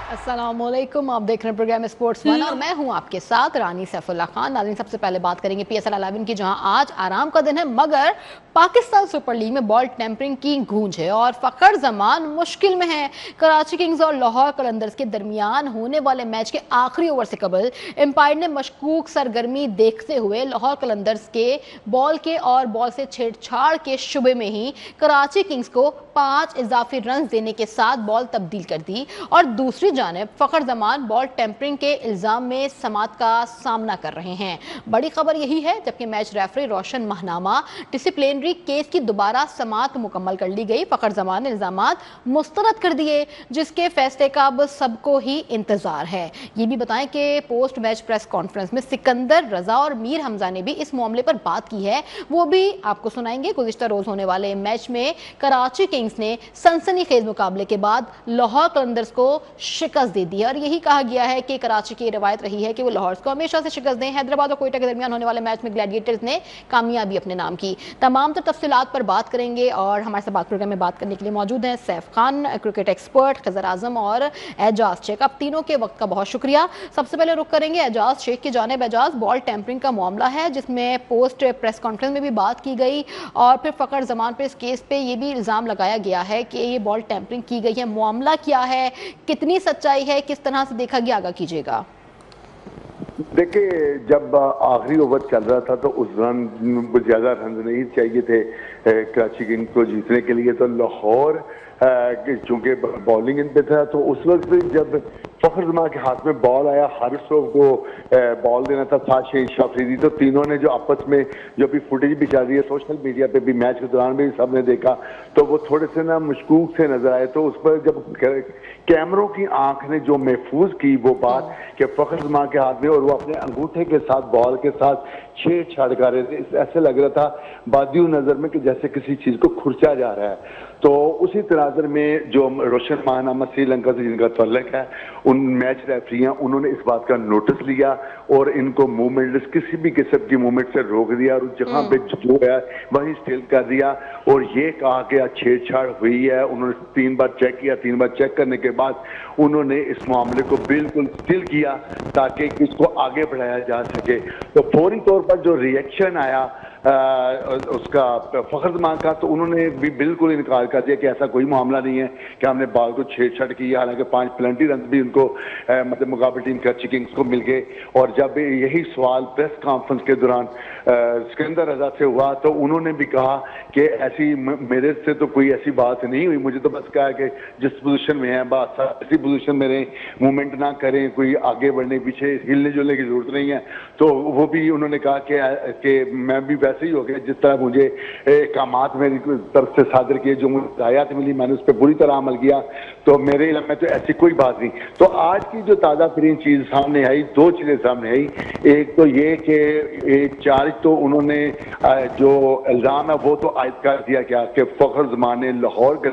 अस्सलामुअलैकुम, आप देख रहे हैं प्रोग्राम स्पोर्ट्स वन और मैं हूं आपके साथ रानी सैफुल्ला खान। नाज़रीन, सबसे पहले बात करेंगे PSL 11 की, जहां आज आराम का दिन है मगर पाकिस्तान सुपर लीग में बॉल टेम्परिंग की गूंज है और फखर जमान मुश्किल में है। कराची किंग्स और लाहौर कलंदर्स के दरमियान होने वाले मैच के आखिरी ओवर से कबल एम्पायर ने मशकूक सरगर्मी देखते हुए लाहौर कलंदर्स के बॉल से छेड़छाड़ के शुबे में ही कराची किंग्स को 5 इजाफी रन देने के साथ बॉल तब्दील कर दी और दूसरी जानिब फखर जमान बॉल टेम्परिंग के इल्जाम में समात का सामना कर रहे हैं। बड़ी खबर यही है, जबकि मैच रेफरी रोशन महनामा डिसिप्लिनरी केस की दोबारा समात मुकम्मल कर ली गई। फखर जमान ने इल्जामात मुस्तरद कर दिए, जिसके फैसले का अब सबको ही इंतजार है। ये भी बताएं कि पोस्ट मैच प्रेस कॉन्फ्रेंस में सिकंदर रजा और मीर हमजा ने भी इस मामले पर बात की है, वो भी आपको सुनाएंगे। गुज़िश्ता रोज होने वाले मैच में कराची किंग्स ने सनसनीखेज मुकाबले के बाद लाहौर कलंदर्स को शिकस्त दे दी है और यही कहा गया है कि कराची की रवायत रही है कि वो लाहौर को हमेशा से शिकस्त दें। हैदराबाद और कोयटा के दरमियान होने वाले मैच में ग्लैडिएटर्स ने कामयाबी अपने नाम की। तमाम तफसीलात पर बात करेंगे और हमारे साथ प्रोग्राम में बात करने के लिए मौजूद हैं सैफ खान, क्रिकेट एक्सपर्ट, खजर आजम और एजाज शेख। आप तीनों के वक्त का बहुत शुक्रिया। सबसे पहले रुख करेंगे एजाज शेख की जानिब। एजाज, बॉल टेम्परिंग का मामला है जिसमें पोस्ट प्रेस कॉन्फ्रेंस में भी बात की गई और फिर फखर जमान पर इस केस पे ये भी इल्ज़ाम लगाया गया है कि ये बॉल टेम्परिंग की गई है। मामला क्या है, कितनी सच्चाई है, किस तरह से देखा गया, आगा कीजिएगा। देखिए, जब आखिरी ओवर चल रहा था तो उस दौरान ज्यादा रन नहीं चाहिए थे कराची किंग्स को जीतने के लिए। तो लाहौर चूंकि बॉलिंग इन पे था, तो उस वक्त जब फखर जमान के हाथ में बॉल आया, हारिस को बॉल देना था शाह अफरीदी, तो तीनों ने जो आपस में जो भी फुटेज भी चल रही है सोशल मीडिया पे भी, मैच के दौरान भी सबने देखा, तो वो थोड़े से ना मशकूक से नजर आए। तो उस पर जब कैमरों की आंख ने जो महफूज की वो बात कि फखर जमान के हाथ में और वो अपने अंगूठे के साथ बॉल के साथ छेड़छाड़ कर रहे थे, ऐसे लग रहा था बादियों नजर में कि जैसे किसी चीज को खुरचा जा रहा है। तो उसी तनाजर में जो रोशन महनामा श्रीलंका से जिनका तल्लुक है, उन मैच रेफरी हैं, उन्होंने इस बात का नोटिस लिया और इनको मूवमेंट, किसी भी किस्म की मूवमेंट से रोक दिया और जहां पे जो है वहीं स्टिल कर दिया और ये कहा कि छेड़छाड़ हुई है। उन्होंने 3 बार चेक किया, 3 बार चेक करने के बाद उन्होंने इस मामले को बिल्कुल स्टिल किया ताकि इसको आगे बढ़ाया जा सके। तो फौरी तौर पर जो रिएक्शन आया उसका फखर जमान का, तो उन्होंने भी बिल्कुल इनकार कर दिया कि ऐसा कोई मामला नहीं है कि हमने बॉल को छेड़छाड़ की। हालांकि 5 पेनल्टी रन भी उनको मतलब मुकाबले टीम कराची किंग्स को मिल गए। और जब यही सवाल प्रेस कॉन्फ्रेंस के दौरान सिकंदर रजा से हुआ तो उन्होंने भी कहा कि ऐसी मेरे से तो कोई ऐसी बात नहीं हुई, मुझे तो बस कहा कि जिस पोजीशन में है बस ऐसी पोजीशन में रहें, मूवमेंट ना करें, कोई आगे बढ़ने पीछे हिलने जुलने की जरूरत नहीं है। तो वो भी उन्होंने कहा कि मैं भी वैसे ही हो गया जिस तरह मुझे कामात मेरी तरफ से सादर किए, जो मुझे हिदायत मिली मैंने उस पर बुरी तरह अमल किया, तो मेरे इल्म में तो ऐसी कोई बात नहीं। तो आज की जो ताज़ा तरीन चीज सामने आई, 2 चीजें सामने आई। एक तो ये कि चार्ज तो उन्होंने जो इल्जाम है वो तो आयद कर दिया गया कि फखर जमान ने लाहौर के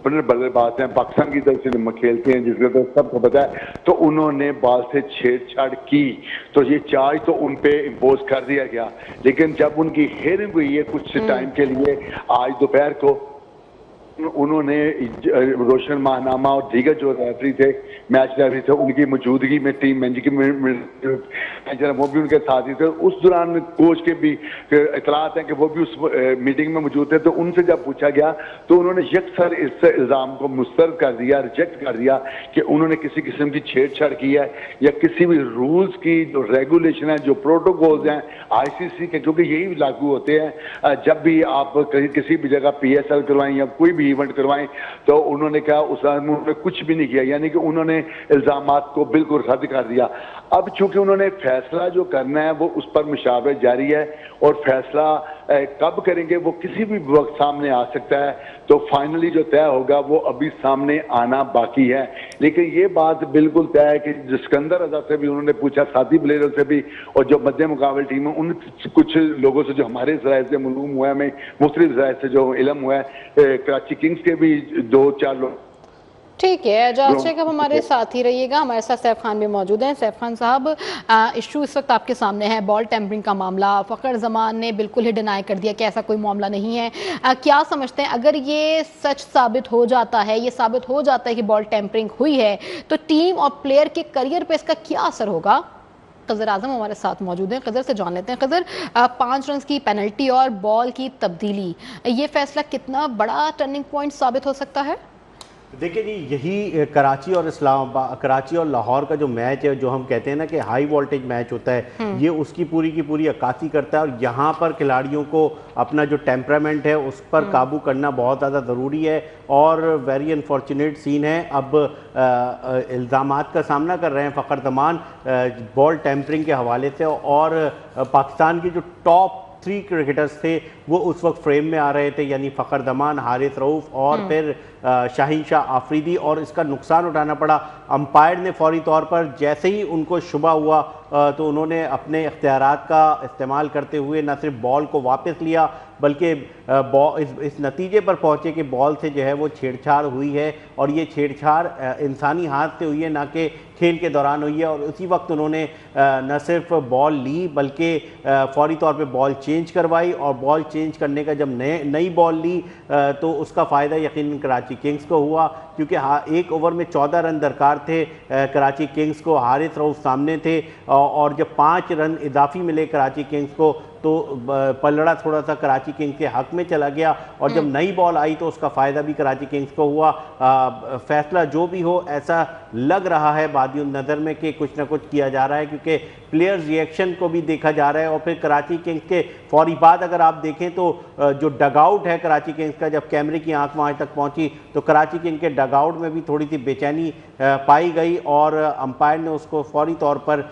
बल्लेबाज हैं, पाकिस्तान की तरफ से खेलते हैं जिसके तो सबको पता है, तो उन्होंने बॉल से छेड़छाड़ की, तो ये चार्ज तो उन पे इम्पोज कर दिया गया। लेकिन जब उनकी हियरिंग हुई है कुछ टाइम के लिए आज दोपहर को, उन्होंने रोशन महनामा और दीगर जो रेफरी थे, मैच रेफरी थे, उनकी मौजूदगी में टीम मैनेजर वो भी उनके साथ ही थे। उस दौरान कोच के भी इतलात हैं कि वो भी उस मीटिंग में मौजूद थे। तो उनसे जब पूछा गया तो उन्होंने यकसर इस इल्जाम को मुस्तरद कर दिया, रिजेक्ट कर दिया कि उन्होंने किसी किस्म की छेड़छाड़ की है या किसी भी रूल्स की जो रेगुलेशन है, जो प्रोटोकॉल्स हैं ICC के, क्योंकि यही लागू होते हैं जब भी आप किसी भी जगह PSL करवाएं या कोई भी इवेंट करवाएं। तो उन्होंने कहा उन्होंने कुछ भी नहीं किया, यानी कि उन्होंने इल्जामात को बिल्कुल रद्द कर दिया। अब चूंकि उन्होंने फैसला जो करना है वो उस पर मुशावरत जारी है और फैसला कब करेंगे वो किसी भी वक्त सामने आ सकता है। तो फाइनली जो तय होगा वो अभी सामने आना बाकी है। लेकिन ये बात बिल्कुल तय है कि सिकंदर रजा से भी उन्होंने पूछा, साथी प्लेयरों से भी, और जो मध्य मुकाबले टीम है उन कुछ लोगों से जो हमारे जराये से मालूम हुआ है, हमें मुख्तलिफ जराये से जो इल्म हुआ है, कराची किंग्स के भी 2-4 लोग ठीक है, एजाज शेख अब हमारे साथ ही रहिएगा। हमारे साथ सैफ खान भी मौजूद हैं। सैफ खान साहब, इशू इस वक्त आपके सामने है, बॉल टेम्परिंग का मामला। फ़खर जमान ने बिल्कुल ही डिनाई कर दिया कि ऐसा कोई मामला नहीं है। क्या समझते हैं, अगर ये सच साबित हो जाता है, ये साबित हो जाता है कि बॉल टेम्परिंग हुई है, तो टीम और प्लेयर के करियर पे इसका क्या असर होगा? खजर आजम हमारे साथ मौजूद हैं। खजर से जान लेते हैं। खजर, 5 रन की पेनल्टी और बॉल की तब्दीली, ये फैसला कितना बड़ा टर्निंग पॉइंट साबित हो सकता है? देखिए जी, यही कराची और इस्लामाबाद, कराची और लाहौर का जो मैच है, जो हम कहते हैं ना कि हाई वोल्टेज मैच होता है, ये उसकी पूरी की पूरी अक्कासी करता है। और यहाँ पर खिलाड़ियों को अपना जो टेम्परामेंट है उस पर काबू करना बहुत ज़्यादा ज़रूरी है। और वेरी अनफॉर्चुनेट सीन है, अब इल्ज़ामात का सामना कर रहे हैं फ़खर जमान बॉल टेम्परिंग के हवाले से। और पाकिस्तान की जो टॉप 3 क्रिकेटर्स थे वो उस वक्त फ्रेम में आ रहे थे, यानी फ़खर जमान, हारिस रऊफ़ और फिर शाहीन शाह आफरीदी। और इसका नुकसान उठाना पड़ा। अंपायर ने फौरी तौर पर जैसे ही उनको शुबा हुआ तो उन्होंने अपने इख्तियारात का इस्तेमाल करते हुए न सिर्फ बॉल को वापस लिया, बल्कि इस नतीजे पर पहुँचे कि बॉल से जो है वो छेड़छाड़ हुई है। और ये छेड़छाड़ इंसानी हाथ से हुई है, ना कि खेल के दौरान हुई है। और उसी वक्त उन्होंने न सिर्फ बॉल ली बल्कि फौरी तौर पे बॉल चेंज करवाई। और बॉल चेंज करने का जब नई बॉल ली तो उसका फ़ायदा यकीनन कराची किंग्स को हुआ, क्योंकि एक ओवर में 14 रन दरकार थे कराची किंग्स को। हारिस रऊफ सामने थे और जब 5 रन इजाफी मिले कराची किंग्स को तो पलड़ा थोड़ा सा कराची किंग्स के हक में चला गया। और जब नई बॉल आई तो उसका फ़ायदा भी कराची किंग्स को हुआ। फैसला जो भी हो, ऐसा लग रहा है बादियों नज़र में कि कुछ ना कुछ किया जा रहा है, क्योंकि प्लेयर्स रिएक्शन को भी देखा जा रहा है। और फिर कराची किंग्स के फौरी बाद अगर आप देखें तो जो डगआउट है कराची किंग्स का, जब कैमरे की आंख वहाँ तक पहुँची तो कराची किंग्स के डगआउट में भी थोड़ी सी बेचैनी पाई गई। और अंपायर ने उसको फौरी तौर पर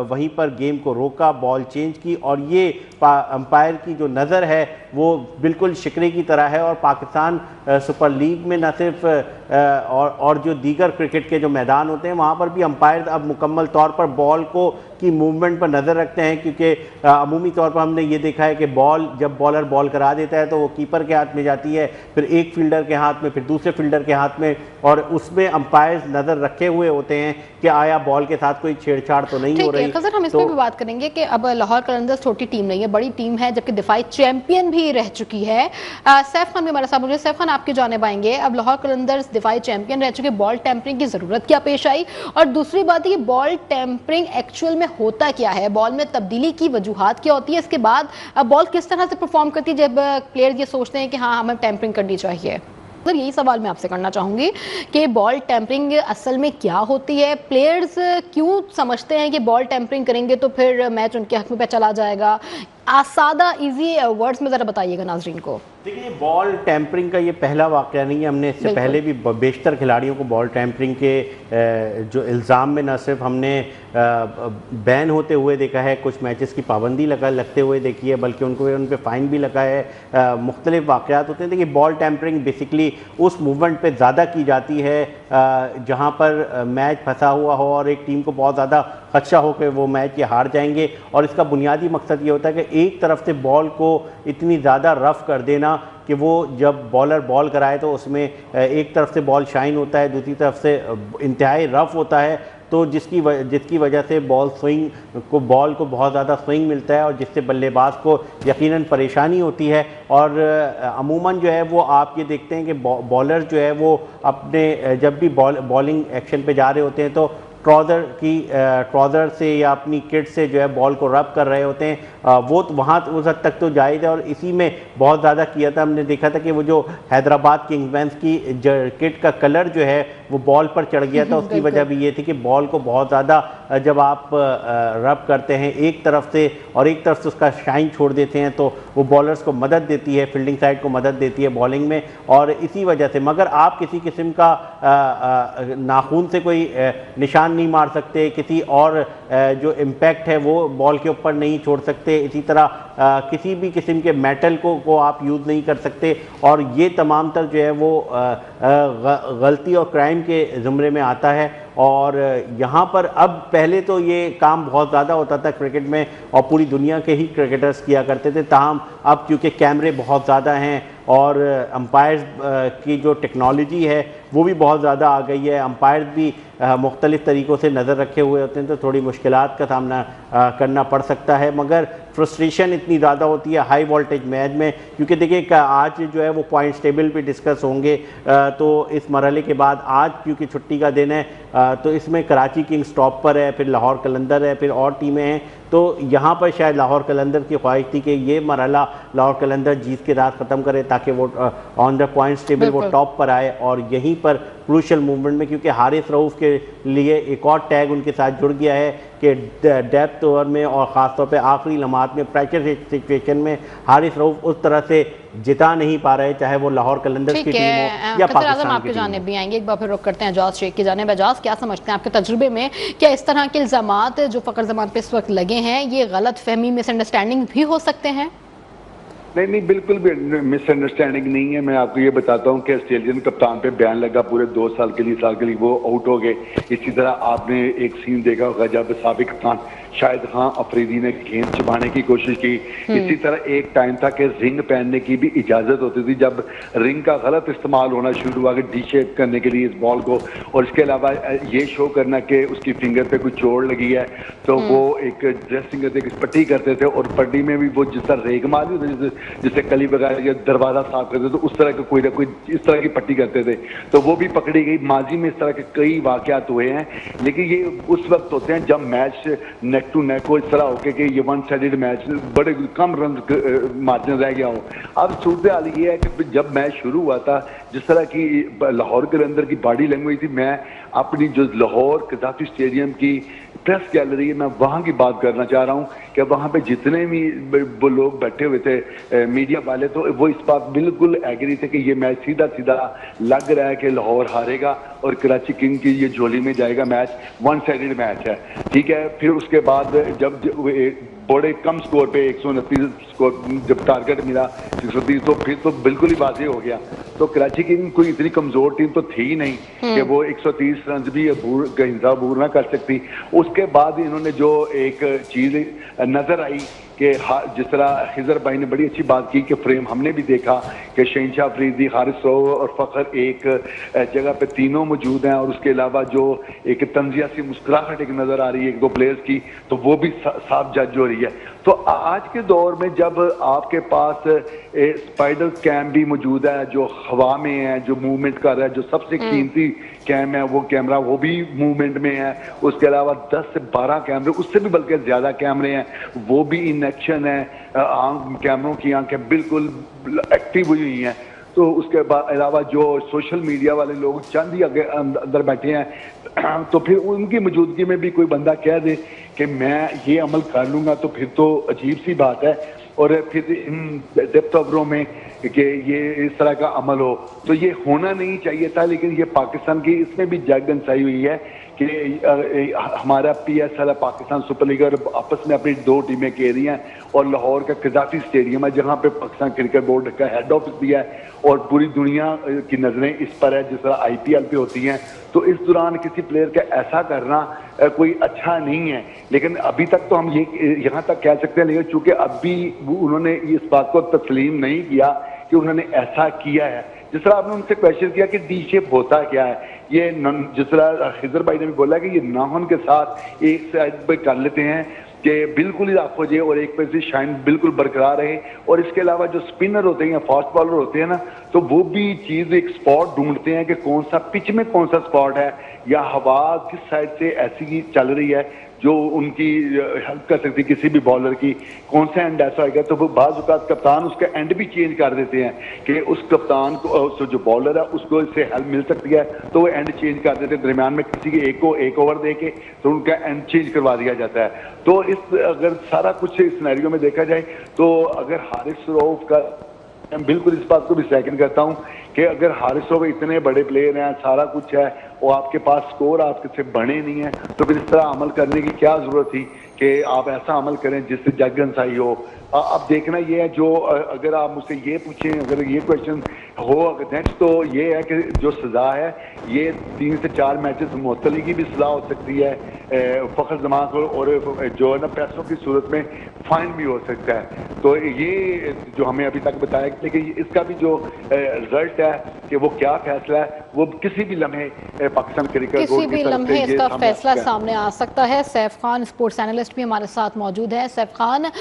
वहीं पर गेम को रोका, बॉल चेंज की। और ये अंपायर की जो नज़र है वो बिल्कुल शिकरे की तरह है। और पाकिस्तान सुपर लीग में न सिर्फ और जो दीगर क्रिकेट के जो मैदान होते हैं वहाँ पर भी अंपायर अब मुकम्मल तौर पर बॉल को की मूवमेंट पर नज़र रखते हैं, क्योंकि अमूमी तौर पर हमने ये देखा है कि बॉल जब बॉलर बॉल करा देता है तो वो कीपर के हाथ में जाती है, फिर एक फील्डर के हाथ में, फिर दूसरे फील्डर के हाथ में। और उसमें अंपायर्स नज़र रखे हुए होते हैं कि आया बॉल के साथ कोई छेड़छाड़ तो नहीं हो रही। खजर, हम इस पर भी बात करेंगे कि अब लाहौर कलंदर्स छोटी टीम नहीं है, बड़ी टीम है, जबकि दिफाई चैंपियन भी रह चुकी है। सैफ खान भी हमारे साथ मौजूद। सैफ खान, आपकी जानिब आएंगे। अब लाहौर कलंदर्स दिफाई चैंपियन रह चुके, बॉल टेम्परिंग की जरूरत क्या पेश आई? और दूसरी बात है कि बॉल टेम्परिंग एक्चुअल में होता क्या है, बॉल में तब्दीली की वजूहात क्या होती है, इसके बाद बॉल किस तरह से परफॉर्म करती है जब प्लेयर ये सोचते हैं कि हाँ हमें टेम्परिंग करनी चाहिए? तो यही सवाल मैं आपसे करना चाहूंगी कि बॉल टेम्परिंग असल में क्या होती है, प्लेयर्स क्यों समझते हैं कि बॉल टेम्परिंग करेंगे तो फिर मैच उनके हक में चला जाएगा? सादा इजी वर्ड्स में जरा बताइएगा नाजरीन को। देखिए, बॉल टेम्परिंग का ये पहला वाक़या नहीं है। हमने इससे पहले भी बेशतर खिलाड़ियों को बॉल टेम्परिंग के जो इल्ज़ाम में न सिर्फ हमने बैन होते हुए देखा है, कुछ मैचेस की पाबंदी लगते हुए देखी है, बल्कि उन पर फ़ाइन भी लगा है। मुख्तलिफ वाक़यात होते हैं। देखिए, बॉल टेम्परिंग बेसिकली उस मूवमेंट पर ज़्यादा की जाती है जहाँ पर मैच फंसा हुआ हो और एक टीम को बहुत ज़्यादा खदशा हो कि वो मैच ये हार जाएंगे। और इसका बुनियादी मकसद ये होता है कि एक तरफ से बॉल को इतनी ज़्यादा रफ़ कर देना कि वो जब बॉलर बॉल कराए तो उसमें एक तरफ से बॉल शाइन होता है, दूसरी तरफ से इंतहाई रफ़ होता है, तो जिसकी वजह से बॉल को बहुत ज़्यादा स्विंग मिलता है और जिससे बल्लेबाज को यकीनन परेशानी होती है। और अमूमन जो है वो आप ये देखते हैं कि बॉलर जो है वो अपने जब भी बॉलिंग एक्शन पे जा रहे होते हैं तो ट्राउज़र से या अपनी किट से जो है बॉल को रब कर रहे होते हैं। वो तो वहाँ उस हद तक तो जायज़ है। और इसी में बहुत ज़्यादा किया था, हमने देखा था कि वो जो हैदराबाद किंग्समैन की किट का कलर जो है वो बॉल पर चढ़ गया था। उसकी वजह भी ये थी कि बॉल को बहुत ज़्यादा जब आप रब करते हैं एक तरफ से और एक तरफ से उसका शाइन छोड़ देते हैं तो वो बॉलर्स को मदद देती है, फील्डिंग साइड को मदद देती है बॉलिंग में। और इसी वजह से मगर आप किसी किस्म का नाखून से कोई निशान नहीं मार सकते, किसी और जो इम्पैक्ट है वो बॉल के ऊपर नहीं छोड़ सकते, इसी तरह किसी भी किस्म के मेटल को आप यूज़ नहीं कर सकते। और ये तमाम तर जो है वो गलती और क्राइम के ज़ुमरे में आता है। और यहाँ पर अब पहले तो ये काम बहुत ज़्यादा होता था क्रिकेट में और पूरी दुनिया के ही क्रिकेटर्स किया करते थे, ताहम अब क्योंकि कैमरे बहुत ज़्यादा हैं और अंपायर्स की जो टेक्नोलॉजी है वो भी बहुत ज़्यादा आ गई है, अंपायर्स भी मुख्तलिफ़ तरीक़ों से नज़र रखे हुए होते हैं, तो थोड़ी मुश्किलात का सामना करना पड़ सकता है। मगर फ्रस्ट्रेशन इतनी ज़्यादा होती है हाई वोल्टेज मैच में, क्योंकि देखिए आज जो है वो पॉइंट्स टेबल पे डिस्कस होंगे, तो इस मरहले के बाद आज क्योंकि छुट्टी का दिन है तो इसमें कराची किंग्स टॉप पर है, फिर लाहौर कलंदर है, फिर और टीमें हैं, तो यहाँ पर शायद लाहौर कलंदर की ख्वाहिश थी कि ये मरहला लाहौर कलंदर जीत के रात ख़त्म करे ताकि वो ऑन द पॉइंट्स टेबल वो टॉप पर आए। और यहीं पर क्रूशल मूवमेंट में, क्योंकि हारिस रऊफ के लिए एक और टैग उनके साथ जुड़ गया है कि डेप्थ ओवर में और ख़ासतौर पे आखिरी लम्हात में प्रेशर सिचुएशन में हारिस रऊफ उस तरह से जिता नहीं पा रहे, चाहे वो लाहौर कलंदर्स की टीम हो या पाकिस्तान आपके जाने भी आएंगे। एक बार फिर रुक करते हैं एजाज शेख की जानिब। एजाज, क्या समझते हैं आपके तजुर्बे में, क्या इस तरह के इल्ज़ामात जो फ़खर ज़मान पे इस वक्त लगे हैं ये गलत फहमी मिसअंडरस्टैंडिंग भी हो सकते हैं? नहीं, बिल्कुल भी मिसअंडरस्टैंडिंग नहीं है। मैं आपको ये बताता हूँ कि ऑस्ट्रेलियन कप्तान पे बयान लगा पूरे 2 साल के लिए वो आउट हो गए। इसी तरह आपने एक सीन देखा होगा जब साबिक कप्तान शाहिद खान अफरीदी ने गेंद चबाने की कोशिश की। इसी तरह एक टाइम था कि रिंग पहनने की भी इजाजत होती थी, जब रिंग का गलत इस्तेमाल होना शुरू हुआ कि डी शेप करने के लिए इस बॉल को, और इसके अलावा ये शो करना कि उसकी फिंगर पे कोई चोट लगी है तो वो एक ड्रेसिंग करते एक पट्टी करते थे, और पट्टी में भी वो जिस तरह रेग मारी होती जिससे कली वगैरह या दरवाजा साफ करते तो उस तरह का कोई ना कोई इस तरह की पट्टी करते थे, तो वो भी पकड़ी गई। माजी में इस तरह के कई वाकयात हुए हैं, लेकिन ये उस वक्त होते हैं जब मैच नेक टू नेक हो, इस तरह होके कि ये वन साइडेड मैच बड़े कम रन मार्जिन रह गया हो। अब सूरत हाल ये है कि जब मैच शुरू हुआ था, जिस तरह की लाहौर के अंदर की बॉडी लैंग्वेज थी, मैं अपनी जो लाहौर कज़ाफ़ी स्टेडियम की प्रेस गैलरी है मैं वहाँ की बात करना चाह रहा हूँ कि वहाँ पे जितने भी वो लोग बैठे हुए थे मीडिया वाले, तो वो इस बात बिल्कुल एग्री थे कि ये मैच सीधा सीधा लग रहा है कि लाहौर हारेगा और कराची किंग की ये झोली में जाएगा मैच, वन साइडेड मैच है, ठीक है। फिर उसके बाद जब बड़े कम स्कोर पे 129 स्कोर जब टारगेट मिला 130, तो फिर तो बिल्कुल ही वाज़ेह हो गया। तो कराची किंग कोई इतनी कमजोर टीम तो थी नहीं कि वो 130 रन भी अबूर ना कर सकती। उसके बाद इन्होंने जो एक चीज नजर आई कि जिस तरह खिजर भाई ने बड़ी अच्छी बात की कि फ्रेम हमने भी देखा कि शहनशाह अफरीदी, हारिस रऊफ और फ़खर एक जगह पे तीनों मौजूद हैं, और उसके अलावा जो एक तंजिया सी मुस्कुराहट एक नज़र आ रही है एक दो प्लेयर्स की, तो वो भी साफ जज हो रही है। तो आज के दौर में जब आपके पास स्पाइडर कैम भी मौजूद है जो हवा में है, जो मूवमेंट कर रहा है, जो सबसे कीमती कैम है वो कैमरा वो भी मूवमेंट में है, उसके अलावा 10 से 12 कैमरे, उससे भी बल्कि ज़्यादा कैमरे हैं वो भी इन एक्शन है, कैमरों की आंखें बिल्कुल एक्टिव हुई हुई हैं। तो उसके बाद अलावा जो सोशल मीडिया वाले लोग चंद ही अंदर बैठे हैं, तो फिर उनकी मौजूदगी में भी कोई बंदा कह दे कि मैं ये अमल कर लूँगा तो फिर तो अजीब सी बात है। और फिर इन डेप्थ ओवरों में कि ये इस तरह का अमल हो, तो ये होना नहीं चाहिए था। लेकिन ये पाकिस्तान की इसमें भी जगनसाई हुई है कि हमारा PSL पाकिस्तान सुपर लीग और आपस में अपनी 2 टीमें खेल रही हैं, और लाहौर का कज़ाफ़ी स्टेडियम है जहाँ पे पाकिस्तान क्रिकेट बोर्ड का हेड ऑफिस भी है, और पूरी दुनिया की नज़रें इस पर है जिस तरह IPL पे होती हैं। तो इस दौरान किसी प्लेयर का ऐसा करना कोई अच्छा नहीं है। लेकिन अभी तक तो हम ये यहाँ तक कह सकते हैं, लेकिन चूंकि अभी उन्होंने इस बात को तस्लीम नहीं किया कि उन्होंने ऐसा किया है। जिस तरह आपने उनसे क्वेश्चन किया कि डी शेप होता क्या है, ये जिस तरह खिजर भाई ने भी बोला कि ये नाखून के साथ एक साइड पे कर लेते हैं कि बिल्कुल ही राफ हो जाए और एक पे से शाइन बिल्कुल बरकरार रहे। और इसके अलावा जो स्पिनर होते हैं या फास्ट बॉलर होते हैं ना, तो वो भी चीज़ एक स्पॉट ढूंढते हैं कि कौन सा पिच में कौन सा स्पॉट है या हवा किस साइड से ऐसी चल रही है जो उनकी हेल्प कर सकती है किसी भी बॉलर की, कौन सा एंड ऐसा आएगा। तो वो बाज़ औक़ात कप्तान उसका एंड भी चेंज कर देते हैं कि उस कप्तान को जो बॉलर है उसको इससे हेल्प मिल सकती है, तो वो एंड चेंज कर देते हैं। दरमियान में किसी के एक ओवर दे के तो उनका एंड चेंज करवा दिया जाता है। तो इस अगर सारा कुछ इस सिनेरियो में देखा जाए तो अगर हारिस रऊफ का, मैं बिल्कुल इस बात को भी सेकंड करता हूं कि अगर हारिस रऊफ इतने बड़े प्लेयर हैं, सारा कुछ है, और आपके पास स्कोर आपके से बने नहीं है, तो फिर इस तरह अमल करने की क्या जरूरत थी कि आप ऐसा अमल करें जिससे जग अंसाई हो। अब देखना ये है, जो अगर आप मुझसे ये पूछें, अगर ये क्वेश्चन हो नेक्स्ट, तो ये है कि जो सज़ा है ये 3 से 4 मैचेस मुअत्तली की भी सज़ा हो सकती है फ़खर जमान को, और जो है ना पैसों की सूरत में फाइन भी हो सकता है। तो ये जो हमें अभी तक बताया, लेकिन इसका भी जो रिजल्ट है कि वो क्या फैसला है, वो किसी भी लम्हे पाकिस्तान क्रिकेट किसी बोर्ड भी की तरफ लम्हे से ये इसका सामने फैसला आ सकता है। सामने आ सकता है। सैफ खान स्पोर्ट्स एनालिस्ट भी हमारे साथ मौजूद है। सैफ खान,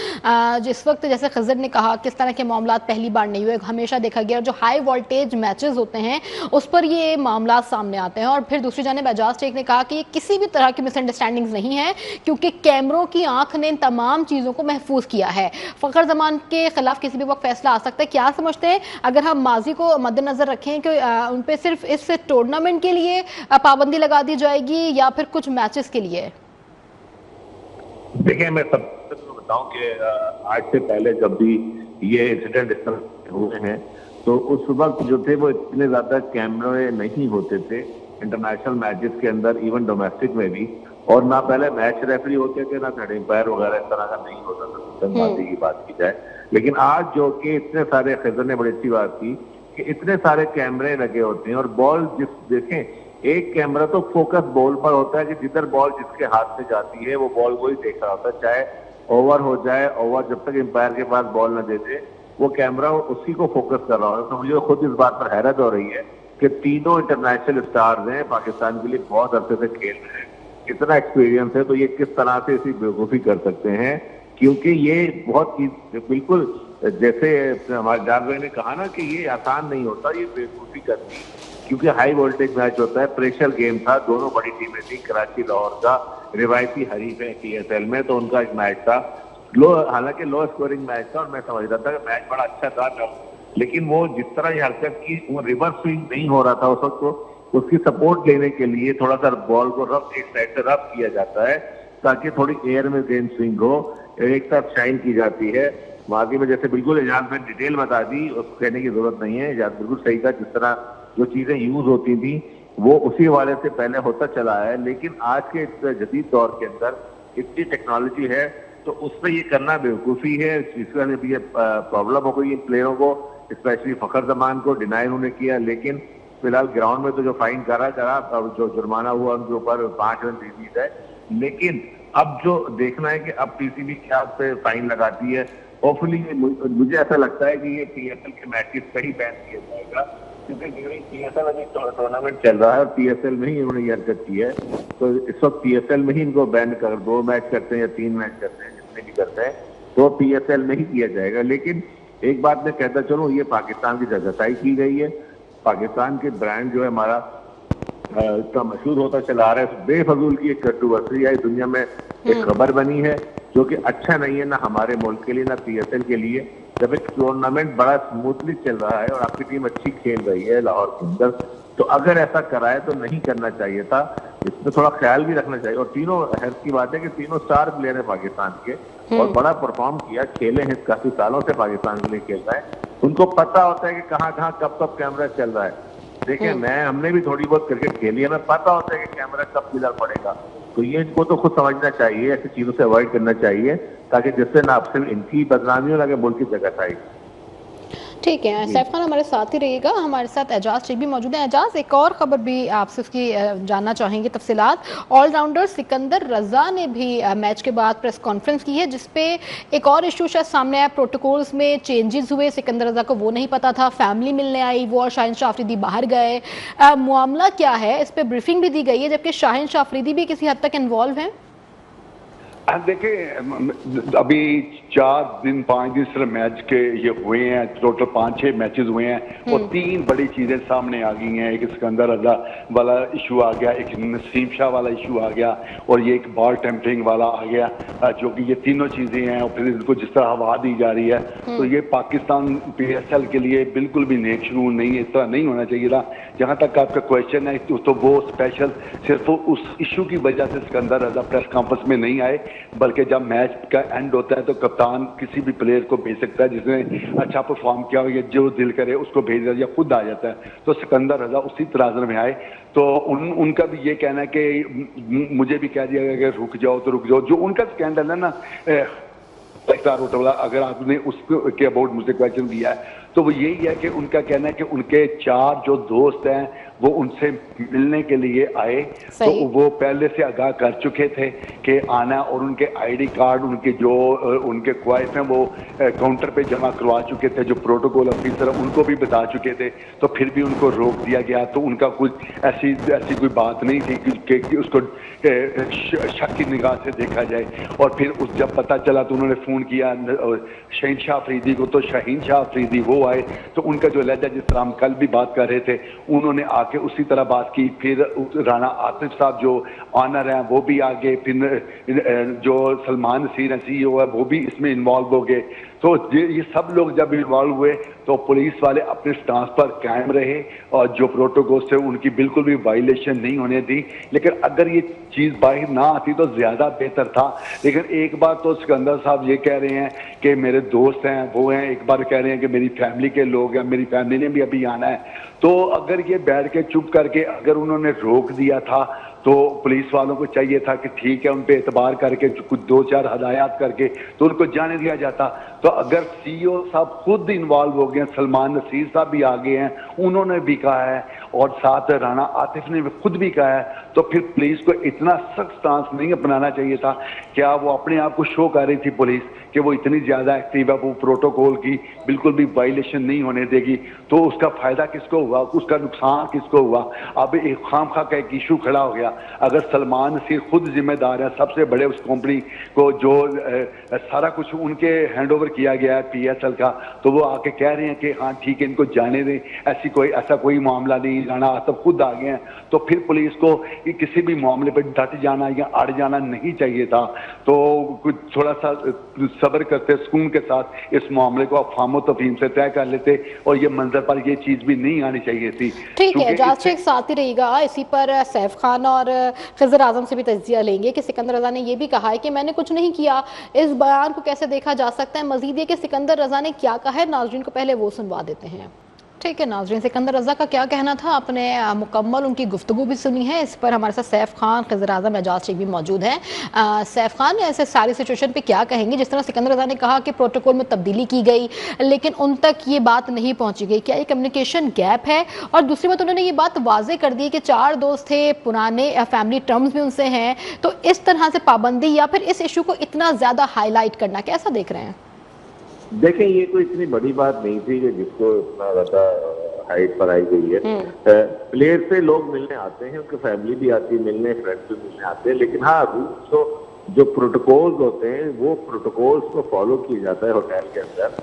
जिस वक्त जैसे खजर ने कहा किस तरह के मामला पहली बार नहीं हुए, हमेशा देखा गया जो हाई वोल्टेज मैचेस होते हैं उस पर ये मामला सामने आते हैं। और फिर दूसरी जानिब एजाज शेख ने कहा कि ये किसी भी तरह की मिसअंडरस्टैंडिंग नहीं है क्योंकि कैमरों की आंख ने इन तमाम चीज़ों को महफूज किया है। फ़खर जमान के खिलाफ किसी भी वक्त फैसला आ सकता है। क्या समझते हैं अगर हम माजी को मद्देनजर रखें कि उन पर सिर्फ इस टूर्नामेंट के लिए पाबंदी लगा दी जाएगी या फिर कुछ मैचेस के लिए? देखिए, मैं सबसे बताऊं कि आज से पहले जब भी ये इंसिडेंट इस तरह हुए हैं तो उस वक्त जो थे वो इतने ज्यादा कैमरे नहीं होते थे इंटरनेशनल मैचेस के अंदर, इवन डोमेस्टिक में भी, और ना पहले मैच रेफरी होते थे, ना थर्ड एम्पायर वगैरह इस तरह का नहीं होता था सिस्टमबाजी की बात की जाए। लेकिन आज जो कि इतने सारे, खजर ने बड़ी अच्छी बात की कि इतने सारे कैमरे लगे होते हैं और बॉल जिस देखें, एक कैमरा तो फोकस बॉल पर होता है कि जिधर बॉल जिसके हाथ से जाती है वो बॉल को ही देख रहा होता है, चाहे ओवर हो जाए, ओवर जब तक एम्पायर के पास बॉल न दे दे वो कैमरा उसी को फोकस कर रहा होता है। तो मुझे खुद इस बात पर हैरत हो रही है कि तीनों इंटरनेशनल स्टार्स हैं, पाकिस्तान के लिए बहुत अरसे से खेल रहे हैं, इतना एक्सपीरियंस है, तो ये किस तरह से इसी बेवकूफ़ी कर सकते हैं, क्योंकि ये बहुत बिल्कुल जैसे हमारे जान भाई ने कहा ना कि ये आसान नहीं होता ये बेवकूफ़ी करनी, क्योंकि हाई वोल्टेज मैच होता है, प्रेशर गेम था, दोनों बड़ी टीमें थी, कराची लाहौर का रिवायती हरीफ है PSL में, तो उनका एक मैच था हालांकि लो स्कोरिंग मैच था और मैं समझ रहा था कि मैच बड़ा अच्छा था तब, लेकिन वो जिस तरह ये हरकत की, वो रिवर्स स्विंग नहीं हो रहा था उस वक्त, तो उसकी सपोर्ट लेने के लिए थोड़ा सा बॉल को रफ एक साइड से रफ किया जाता है ताकि थोड़ी एयर में गेंद स्विंग हो, एक तरफ शाइन की जाती है। माजी में जैसे बिल्कुल एजाज में डिटेल बता दी, उसको कहने की जरूरत नहीं है, एजाज बिल्कुल सही था, जिस तरह जो चीजें यूज होती थी वो उसी वाले से पहले होता चला है। लेकिन आज के इस जदीद दौर के अंदर इतनी टेक्नोलॉजी है तो उसमें ये करना बेवकूफ़ी है। इसका भी ये प्रॉब्लम हो गई इन प्लेयरों को, स्पेशली फ़खर जमान को डिनाई उन्होंने किया, लेकिन फिलहाल ग्राउंड में तो जो फाइन करा जो जुर्माना हुआ उनके ऊपर 5 रन रिलीज है। लेकिन अब जो देखना है कि अब PCB क्या उस पर फाइन लगाती है। होपफुली मुझे ऐसा लगता है कि ये PSL के मैचेस का ही बैन किया जाएगा, क्योंकि PSL अभी टूर्नामेंट चल रहा है और PSL में ही इन्होंने ये हरकत की है, तो इस वक्त PSL में ही इनको बैन कर 2 मैच करते हैं या 3 मैच करते हैं, जितने भी करते हैं तो PSL में ही किया जाएगा। लेकिन एक बात मैं कहता चलूं, ये पाकिस्तान की जगहसाई की गई है, पाकिस्तान के ब्रांड जो है हमारा इतना मशहूर होता चला आ रहा है, बेफजूल की एक कंट्रोवर्सी आई दुनिया में एक खबर बनी है जो कि अच्छा नहीं है ना हमारे मुल्क के लिए ना PSL के लिए। जब एक टूर्नामेंट बड़ा स्मूथली चल रहा है और आपकी टीम अच्छी खेल रही है लाहौर के अंदर, तो अगर ऐसा कराए तो नहीं करना चाहिए था, इसमें थोड़ा ख्याल भी रखना चाहिए। और तीनों हैरत की बात है कि तीनों स्टार प्लेयर है पाकिस्तान के और बड़ा परफॉर्म किया, खेले हैं, काफी सालों से पाकिस्तान के लिए खेल रहे हैं, उनको पता होता है कि कहाँ कहाँ कब कब कैमरा चल रहा है। देखिए हमने भी थोड़ी बहुत क्रिकेट खेली है, हमें पता होता है कि कैमरा कब किधर पड़ेगा, तो ये इनको तो खुद समझना चाहिए, ऐसी चीजों से अवॉइड करना चाहिए ताकि जिससे ना आपसे इनकी बदनामी हो, ना कि मुल्क की जगह आई। ठीक है, सैफ खान हमारे साथ ही रहिएगा। हमारे साथ एजाज शेख भी मौजूद है। एजाज, एक और खबर भी आपसे उसकी जानना चाहेंगे तफसीलात। ऑलराउंडर सिकंदर रजा ने भी मैच के बाद प्रेस कॉन्फ्रेंस की है जिसपे एक और इशू शायद सामने आया, प्रोटोकॉल्स में चेंजेस हुए, सिकंदर रजा को वो नहीं पता था, फैमिली मिलने आई, वो और शाहीन शाह अफरीदी बाहर गए, मामला क्या है, इस पर ब्रीफिंग भी दी गई है, जबकि शाहीन शाह अफरीदी भी किसी हद तक इन्वॉल्व हैं। देखिए अभी 4 दिन 5 दिन सिर्फ मैच के ये हुए हैं, टोटल 5-6 मैचेस हुए हैं और 3 बड़ी चीजें सामने आ गई हैं। एक सिकंदर रजा वाला इशू आ गया, एक नसीम शाह वाला इशू आ गया और ये एक बॉल टेम्परिंग वाला आ गया, जो कि ये तीनों चीजें हैं और फिर इनको जिस तरह हवा दी जा रही है, तो ये पाकिस्तान PSL के लिए बिल्कुल भी नेक शुरू नहीं है, इस तरह नहीं होना चाहिए था। जहाँ तक आपका क्वेश्चन है तो वो स्पेशल सिर्फ उस इशू की वजह से सिकंदर रजा प्रेस कॉन्फ्रेंस में नहीं आए, बल्कि जब मैच का एंड होता है तो कप्तान किसी भी प्लेयर को भेज सकता है जिसने अच्छा परफॉर्म किया हो या जो दिल करे उसको भेज दिया या खुद आ जाता है। तो सिकंदर रजा उसी तराजन में आए। तो उनका भी ये कहना है कि मुझे भी कह दिया गया कि रुक जाओ तो रुक जाओ। जो उनका स्कैंडल है ना अगर आपने उसके अबाउट मुझसे क्वेश्चन दिया है तो वो यही है कि उनका कहना है कि उनके 4 जो दोस्त हैं वो उनसे मिलने के लिए आए, तो वो पहले से आगाह कर चुके थे कि आना, और उनके आईडी कार्ड उनके जो उनके ख्वाहिश हैं वो काउंटर पे जमा करवा चुके थे। जो प्रोटोकॉल ऑफिसर उनको भी बता चुके थे, तो फिर भी उनको रोक दिया गया। तो उनका कुछ ऐसी कोई बात नहीं थी कि उसको शक की निगाह से देखा जाए। और फिर जब पता चला तो उन्होंने फ़ोन किया शाहीन शाह अफरीदी को, तो शाहीन शाह अफरीदी वो आए। तो उनका जो लहजा, जिस तरह हम कल भी बात कर रहे थे, उन्होंने आके उसी तरह बात की। फिर राना आतिफ साहब जो ऑनर हैं वो भी आ गए, फिर जो सलमान नसीर हैं CEO है वो भी इसमें इन्वॉल्व हो गए। तो ये सब लोग जब इन्वॉल्व हुए तो पुलिस वाले अपने स्टांस पर कायम रहे और जो प्रोटोकॉल से उनकी बिल्कुल भी वायलेशन नहीं होने दी। लेकिन अगर ये चीज़ बाहर ना आती तो ज़्यादा बेहतर था। लेकिन एक बार तो सिकंदर साहब ये कह रहे हैं कि मेरे दोस्त हैं वो हैं, एक बार कह रहे हैं कि मेरी फैमिली के लोग हैं, मेरी फैमिली ने भी अभी आना है। तो अगर ये बैठ के चुप करके अगर उन्होंने रोक दिया था तो पुलिस वालों को चाहिए था कि ठीक है, उन पे एतबार करके कुछ 2-4 हदायत करके तो उनको जाने दिया जाता। तो अगर CEO साहब खुद इन्वॉल्व हो गए, सलमान नसीर साहब भी आ गए हैं, उन्होंने भी कहा है और साथ राना आतिफ ने भी खुद भी कहा है, तो फिर पुलिस को इतना सख्त स्टांस नहीं अपनाना चाहिए था। क्या वो अपने आप को शो कर रही थी पुलिस कि वो इतनी ज़्यादा एक्टिव है, वो प्रोटोकॉल की बिल्कुल भी वायलेशन नहीं होने देगी। तो उसका फ़ायदा किसको हुआ, उसका नुकसान किसको हुआ? अब एक खामखा का एक इशू खड़ा हो गया। अगर सलमान नसीर खुद जिम्मेदार है, सबसे बड़े उस कंपनी को जो सारा कुछ उनके हैंड ओवर किया गया है PSL का, तो वो आके कह रहे हैं कि हाँ ठीक है इनको जाने दें, ऐसा कोई मामला नहीं, राना आतिफ खुद आ गए हैं। तो फिर पुलिस को किसी भी मामले पर डट जाना या अड़ जाना नहीं चाहिए था। तो कुछ थोड़ा सा सब्र करते, सुकून के साथ इस मामले को अफवाह तफहीम से तय कर लेते और ये मंजर पर ये चीज़ भी नहीं आनी चाहिए थी। ठीक है, एजाज शेख साथ ही रहेगा। इसी पर सैफ खान और खिज़र आजम से भी तज्जिया लेंगे कि सिकंदर रजा ने यह भी कहा है कि मैंने कुछ नहीं किया। इस बयान को कैसे देखा जा सकता है? मजीद ये कि सिकंदर रजा ने क्या कहा है, नाज़रीन को पहले वो सुनवा देते हैं। ठीक है नाज़रीन, सिकंदर रजा का क्या कहना था, आपने मुकम्मल उनकी गुफ्तगू भी सुनी है। इस पर हमारे साथ सैफ खान, खिज़र आज़म, एजाज शेख भी मौजूद हैं। सैफ खान ऐसे सारी सिचुएशन पे क्या कहेंगे? जिस तरह सिकंदर रजा ने कहा कि प्रोटोकॉल में तब्दीली की गई लेकिन उन तक ये बात नहीं पहुंची गई, क्या ये कम्युनिकेशन गैप है? और दूसरी बात, उन्होंने ये बात वाजे कर दी कि 4 दोस्त थे, पुराने फैमिली टर्म्स भी उनसे हैं, तो इस तरह से पाबंदी या फिर इस इशू को इतना ज़्यादा हाईलाइट करना कैसा देख रहे हैं? देखें, ये कोई इतनी बड़ी बात नहीं थी कि जिसको इतना ज्यादा हाइट पर आई गई है। प्लेयर से लोग मिलने आते हैं, उनकी फैमिली भी आती है मिलने, फ्रेंड्स भी मिलने आते हैं, लेकिन हाँ रूल्स तो जो प्रोटोकॉल्स होते हैं वो प्रोटोकॉल्स को फॉलो किया जाता है होटल के अंदर,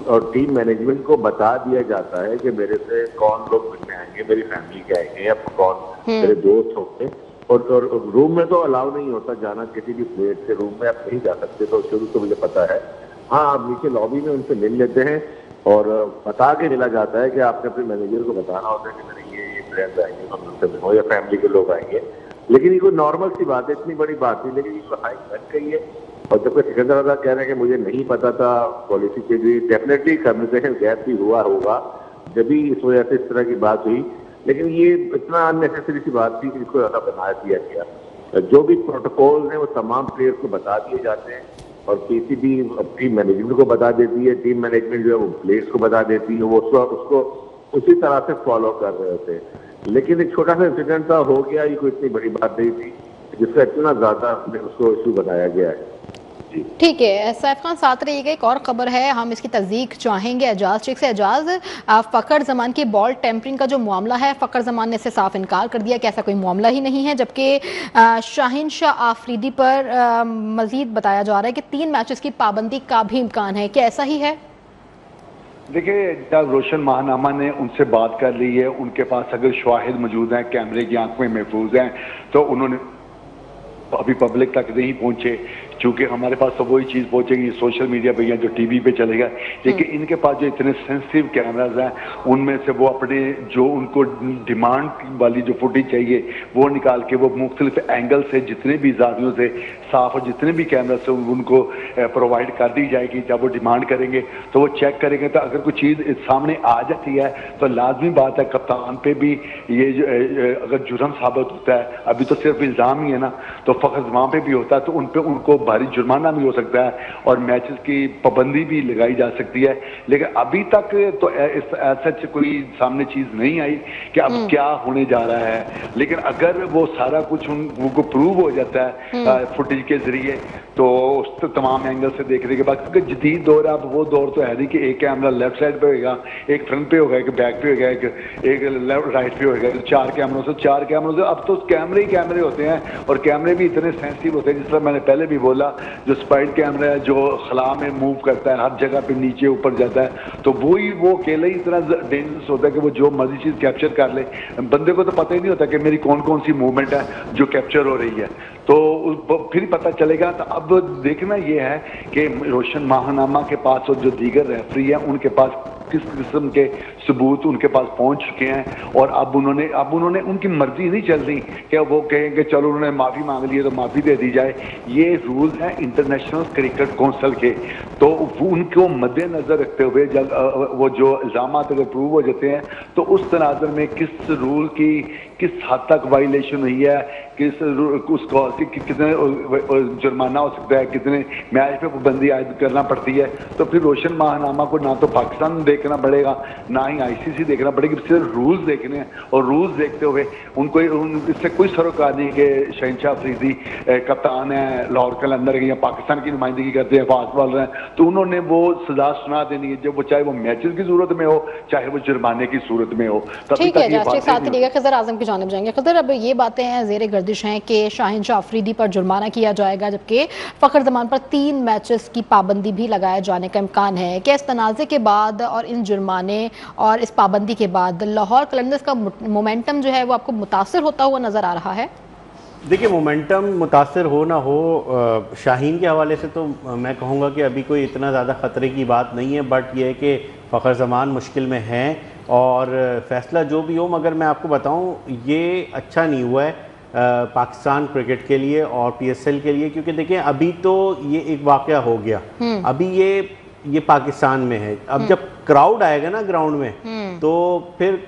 और टीम मैनेजमेंट को बता दिया जाता है कि मेरे से कौन लोग मिलने आएंगे, मेरी फैमिली के आएंगे या कौन मेरे दोस्त होंगे। और रूम में तो अलाउ नहीं होता जाना किसी भी प्लेयर से, रूम में आप नहीं जा सकते, तो शुरू से मुझे पता है। हाँ, आप नीचे लॉबी में उनसे मिल लेते हैं और बता के मिला जाता है कि आपने अपने मैनेजर को बताना होता है कि मेरे ये फ्रेंड्स आएंगे, हम उनसे मिलो, या फैमिली के लोग आएंगे। लेकिन ये कोई नॉर्मल सी बात है, इतनी बड़ी बात नहीं, लेकिन ये हाई बन गई है। और जब कोई सिकंदर रजा कह रहे हैं कि मुझे नहीं पता था पॉलिसी के लिए, डेफिनेटली कम्युनिकेशन गैप भी हुआ होगा जब भी इस वजह से इस तरह की बात हुई। लेकिन ये इतना अननेसेसरी सी बात थी कि इसको ज्यादा बना दिया गया। जो भी प्रोटोकॉल है वो तमाम प्लेयर्स को बता दिए जाते हैं और किसी भी टीम मैनेजमेंट को बता देती है, टीम मैनेजमेंट जो है वो प्लेयर्स को बता देती है, वो उसको उसी तरह से फॉलो कर रहे थे। लेकिन एक छोटा सा इंसिडेंट था, हो गया, ये कोई इतनी बड़ी बात नहीं थी जिसका इतना ज्यादा उसको इशू बनाया गया है। ठीक है, सैफ खान साथ रहिएगा। एक और खबर है, हम इसकी तस्दीक चाहेंगे एजाज शेख से। एजाज, फ़खर ज़मान की बॉल टेम्परिंग का जो मामला है, फ़खर ज़मान ने इससे साफ इनकार कर दिया कि ऐसा कोई मामला ही नहीं है, जबकि शाहीन शाह आफरीदी पर मजीद बताया जा रहा है कि 3 मैचेस की पाबंदी का भी इम्कान है। क्या ऐसा ही है? देखिए, जब रोशन महानामा ने उनसे बात कर ली है, उनके पास अगर शवाहिद मौजूद हैं, कैमरे की आंख में महफूज हैं, तो उन्होंने अभी पब्लिक तक नहीं पहुंचे। चूंकि हमारे पास तो वही चीज़ पहुंचेगी सोशल मीडिया पे या जो टीवी पे चलेगा, लेकिन इनके पास जो इतने सेंसिटिव कैमराज हैं उनमें से वो अपने जो उनको डिमांड वाली जो फुटेज चाहिए वो निकाल के वो मुख्तलिफ एंगल से जितने भी जावियों से साफ और जितने भी कैमरा से उनको प्रोवाइड कर दी जाएगी। जब वो डिमांड करेंगे तो वो चेक करेंगे, तो अगर कोई चीज़ सामने आ जाती है तो लाजमी बात है कप्तान पे भी ये अगर जुर्म साबित होता है, अभी तो सिर्फ इल्ज़ाम ही है ना, तो फ़खर ज़मान पे भी होता है तो उन पे उनको भारी जुर्माना भी हो सकता है और मैचेस की पाबंदी भी लगाई जा सकती है। लेकिन अभी तक तो ऐसा कोई सामने चीज़ नहीं आई कि अब क्या होने जा रहा है। लेकिन अगर वो सारा कुछ उनको प्रूव हो जाता है फुटेज के जरिए तो उस तमाम एंगल से देखने के बाद, क्योंकि जदीद दौर है, अब वो दौर तो है नहीं कि एक कैमरा लेफ्ट साइड पे होगा, एक फ्रंट पे होगा, एक बैक पे होगा, एक लेफ्ट राइट पे होगा, चार कैमरों से अब तो कैमरे ही कैमरे होते हैं और कैमरे भी इतने सेंसिटिव होते हैं। जिस तरह मैंने पहले भी बोला, जो स्पाइड कैमरा है जो खला में मूव करता है, हर जगह पे नीचे ऊपर जाता है, तो वो अकेले ही इतना डेंजरस होता है कि वो जो मर्जी चीज़ कैप्चर कर ले। बंदे को तो पता ही नहीं होता कि मेरी कौन कौन सी मूवमेंट है जो कैप्चर हो रही है, तो फिर पता चलेगा। तो अब देखना ये है कि रोशन माहनामा के पास और जो दीगर रेफरी हैं उनके पास किस किस्म के सबूत उनके पास पहुंच चुके हैं, और अब उन्होंने उनकी मर्जी नहीं चल रही कि वो कहेंगे चलो उन्होंने माफ़ी मांग ली है तो माफ़ी दे दी जाए। ये रूल हैं इंटरनेशनल क्रिकेट काउंसिल के, तो उनको मद्देनजर रखते हुए जब वो जो इल्ज़ाम अगर प्रूव हो जाते हैं तो उस तनाज़र में किस रूल की किस हद तक वायलेशन हुई है, कितने जुर्माना हो सकता है, कितने मैच पे पाबंदी आयद करना पड़ती है। तो फिर रोशन माहनामा को ना तो पाकिस्तान देखना पड़ेगा ना ही ICC देखना पड़ेगी, सिर्फ रूल्स देखने हैं। और रूल्स देखते हुए उनको इससे कोई सरोकार नहीं कि शहनशाह अफरीदी कप्तान है लाहौर कलंदर के या पाकिस्तान की नुमाइंदगी करते हैं, फास्ट बॉलर हैं, तो उन्होंने वो सजा सुना देनी है, जब वो चाहे वो मैचेस की सूरत में हो चाहे वो जुर्माने की सूरत में हो। ठीक है, खजर आजम की जानिब जाएंगे। खजर, अब ये बातें हैं ज़ेर गर्दिश हैं कि शाहिन शाह अफरीदी पर जुर्माना किया जाएगा, जबकि फ़खर ज़मान पर 3 मैचेस की पाबंदी भी लगाए जाने का इम्कान है। क्या इस तनाज़े के बाद और इन जुर्माने और इस पाबंदी के बाद लाहौर कलंदर्स का मोमेंटम जो है वो आपको मुतासर होता हुआ नज़र आ रहा है? देखिए, मोमेंटम मुतासर हो ना हो, शाहीन के हवाले से तो मैं कहूँगा कि अभी कोई इतना ज़्यादा ख़तरे की बात नहीं है, बट ये है कि फ़खर ज़मान मुश्किल में हैं और फ़ैसला जो भी हो, मगर मैं आपको बताऊँ ये अच्छा नहीं हुआ है पाकिस्तान क्रिकेट के लिए और PSL के लिए, क्योंकि देखिए अभी तो ये एक वाक़या हो गया, अभी ये पाकिस्तान में है। अब जब क्राउड आएगा ना ग्राउंड में तो फिर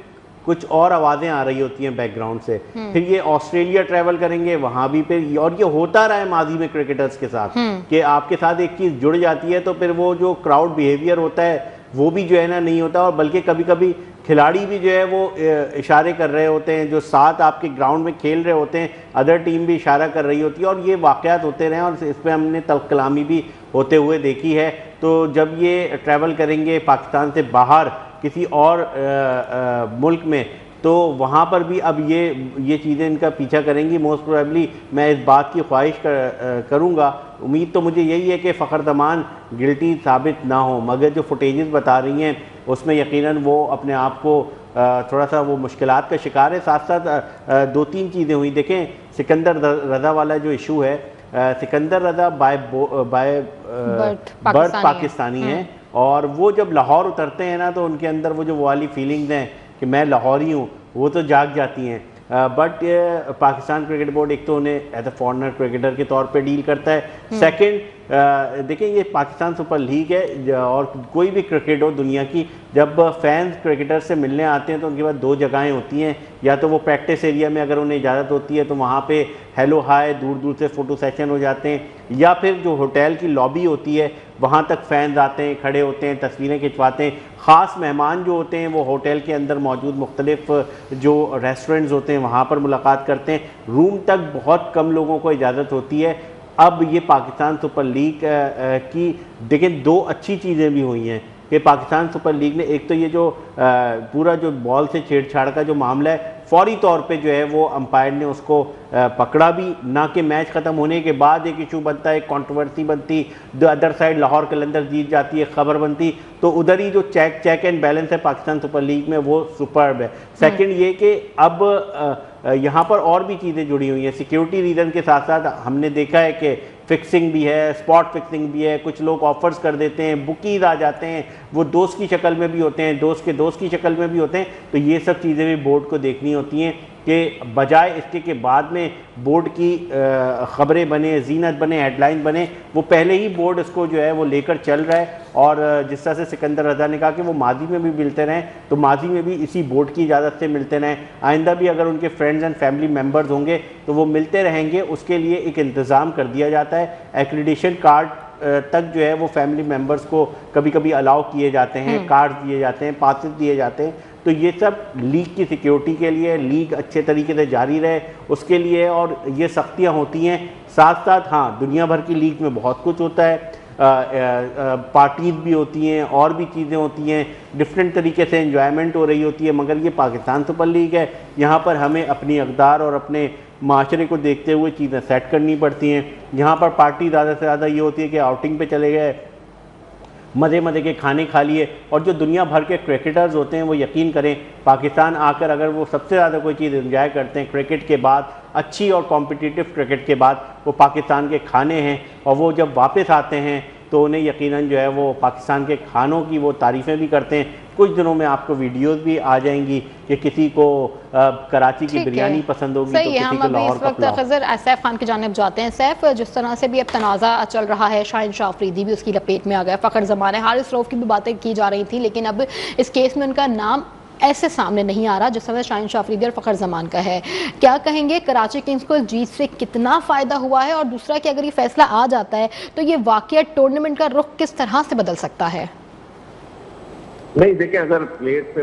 कुछ और आवाज़ें आ रही होती हैं बैकग्राउंड से, फिर ये ऑस्ट्रेलिया ट्रैवल करेंगे, वहाँ भी फिर, और ये होता रहा है माजी में क्रिकेटर्स के साथ कि आपके साथ एक चीज़ जुड़ जाती है तो फिर वो जो क्राउड बिहेवियर होता है वो भी जो है ना नहीं होता, और बल्कि कभी कभी खिलाड़ी भी जो है वो इशारे कर रहे होते हैं, जो साथ आपके ग्राउंड में खेल रहे होते हैं अदर टीम भी इशारा कर रही होती है, और ये वाक़यात होते रहे और इस पर हमने तल्ख़ कलामी भी होते हुए देखी है। तो जब ये ट्रैवल करेंगे पाकिस्तान से बाहर किसी और मुल्क में तो वहाँ पर भी अब ये चीज़ें इनका पीछा करेंगी। मोस्ट प्रोबेबली मैं इस बात की ख्वाहिश करूँगा, उम्मीद तो मुझे यही है कि फ़खर ज़मान गिल्टी साबित ना हो, मगर जो फुटेजेस बता रही हैं उसमें यकीनन वो अपने आप को थोड़ा सा वो मुश्किलात का शिकार है। साथ साथ 2-3 चीज़ें हुई। देखें, सिकंदर रज़ा वाला जो इशू है, सिकंदर रज़ा बाय बर्थ पाकिस्तानी है, और वो जब लाहौर उतरते हैं ना तो उनके अंदर वो जो वाली फीलिंग्स हैं कि मैं लाहौरी हूँ वो तो जाग जाती हैं। बट पाकिस्तान क्रिकेट बोर्ड एक तो उन्हें एज अ फॉरनर क्रिकेटर के तौर पे डील करता है, सेकंड देखिए ये पाकिस्तान सुपर लीग है और कोई भी क्रिकेट हो दुनिया की, जब फैंस क्रिकेटर से मिलने आते हैं तो उनके पास 2 जगहें होती हैं, या तो वो प्रैक्टिस एरिया में अगर उन्हें इजाज़त होती है तो वहाँ पे हेलो हाय दूर दूर से फ़ोटो सेशन हो जाते हैं, या फिर जो होटल की लॉबी होती है वहाँ तक फैंस आते हैं, खड़े होते हैं, तस्वीरें खिंचवाते हैं। ख़ास मेहमान जो होते हैं वो होटल के अंदर मौजूद मुख्तलिफ जो रेस्टोरेंट्स होते हैं वहाँ पर मुलाकात करते हैं। रूम तक बहुत कम लोगों को इजाज़त होती है। अब ये पाकिस्तान सुपर लीग की देखें 2 अच्छी चीज़ें भी हुई हैं कि पाकिस्तान सुपर लीग ने एक तो ये जो पूरा जो बॉल से छेड़छाड़ का जो मामला है फौरी तौर पे जो है वो अंपायर ने उसको पकड़ा भी, ना कि मैच ख़त्म होने के बाद एक इशू बनता है, कंट्रोवर्सी बनती, द अदर साइड लाहौर कलंदर जीत जाती है, खबर बनती, तो उधर ही जो चेक एंड बैलेंस है पाकिस्तान सुपर लीग में वो सुपर्ब है। सेकंड ये कि अब यहाँ पर और भी चीज़ें जुड़ी हुई हैं, सिक्योरिटी रीज़न के साथ साथ हमने देखा है कि फिक्सिंग भी है, स्पॉट फिक्सिंग भी है, कुछ लोग ऑफर्स कर देते हैं, बुकीज आ जाते हैं, वो दोस्त की शक्ल में भी होते हैं, दोस्त के दोस्त की शक्ल में भी होते हैं। तो ये सब चीज़ें भी बोर्ड को देखनी होती हैं कि बजाय इसके के बाद में बोर्ड की ख़बरें बने, जीनत बने, हेडलाइन बने, वो पहले ही बोर्ड इसको जो है वो लेकर चल रहा है। और जिस तरह से सिकंदर रज़ा ने कहा कि वो माजी में भी मिलते रहें, तो माजी में भी इसी बोर्ड की इजाज़त से मिलते रहें, आइंदा भी अगर उनके फ्रेंड्स एंड फैमिली मेम्बर्स होंगे तो वो मिलते रहेंगे। उसके लिए एक इंतज़ाम कर दिया जाता है, एक्रेडिटेशन कार्ड तक जो है वो फैमिली मेम्बर्स को कभी कभी अलाउ किए जाते हैं, कार्ड दिए जाते हैं, पासेस दिए जाते हैं। तो ये सब लीग की सिक्योरिटी के लिए, लीग अच्छे तरीके से जारी रहे उसके लिए, और ये सख्तियाँ होती हैं। साथ साथ हाँ, दुनिया भर की लीग में बहुत कुछ होता है, पार्टीज भी होती हैं और भी चीज़ें होती हैं, डिफरेंट तरीके से एंजॉयमेंट हो रही होती है। मगर ये पाकिस्तान सुपर लीग है, यहाँ पर हमें अपनी अक़दार और अपने माशरे को देखते हुए चीज़ें सेट करनी पड़ती हैं। यहाँ पर पार्टी ज़्यादा से ज़्यादा ये होती है कि आउटिंग पे चले गए, मज़े मज़े के खाने खा लिए। और जो दुनिया भर के क्रिकेटर्स होते हैं वो यकीन करें, पाकिस्तान आकर अगर वो सबसे ज़्यादा कोई चीज़ एंजॉय करते हैं क्रिकेट के बाद, अच्छी और कॉम्पिटिटिव क्रिकेट के बाद, वो पाकिस्तान के खाने हैं। और वो जब वापस आते हैं तो उन्हें यकीनन जो है वो पाकिस्तान के खानों की वो तारीफ़ें भी करते हैं। कुछ दिनों में आपको वीडियोस भी आ जाएंगी कि किसी को कराची की बिरयानी पसंद होगी, तो किसी को लाहौर का पुलाव। खज़र सैफ खान की जानिब जाते हैं। सैफ, जिस तरह से भी अब तनाज़ा चल रहा है, शाहीन शाह अफरीदी भी उसकी लपेट में आ गया, फ़खर ज़मान है, हारिस रऊफ़ की भी बातें की जा रही थी, लेकिन अब इस केस में उनका नाम ऐसे सामने नहीं आ रहा जिस समय शाहीन शाह अफरीदी और फ़खर ज़मान का है। क्या कहेंगे, कराची किंग्स को जीत से कितना फ़ायदा हुआ है? और दूसरा कि अगर ये फैसला आ जाता है तो ये वाकया टूर्नामेंट का रुख किस तरह से बदल सकता है? नहीं, देखिए, अगर प्लेयर्स पे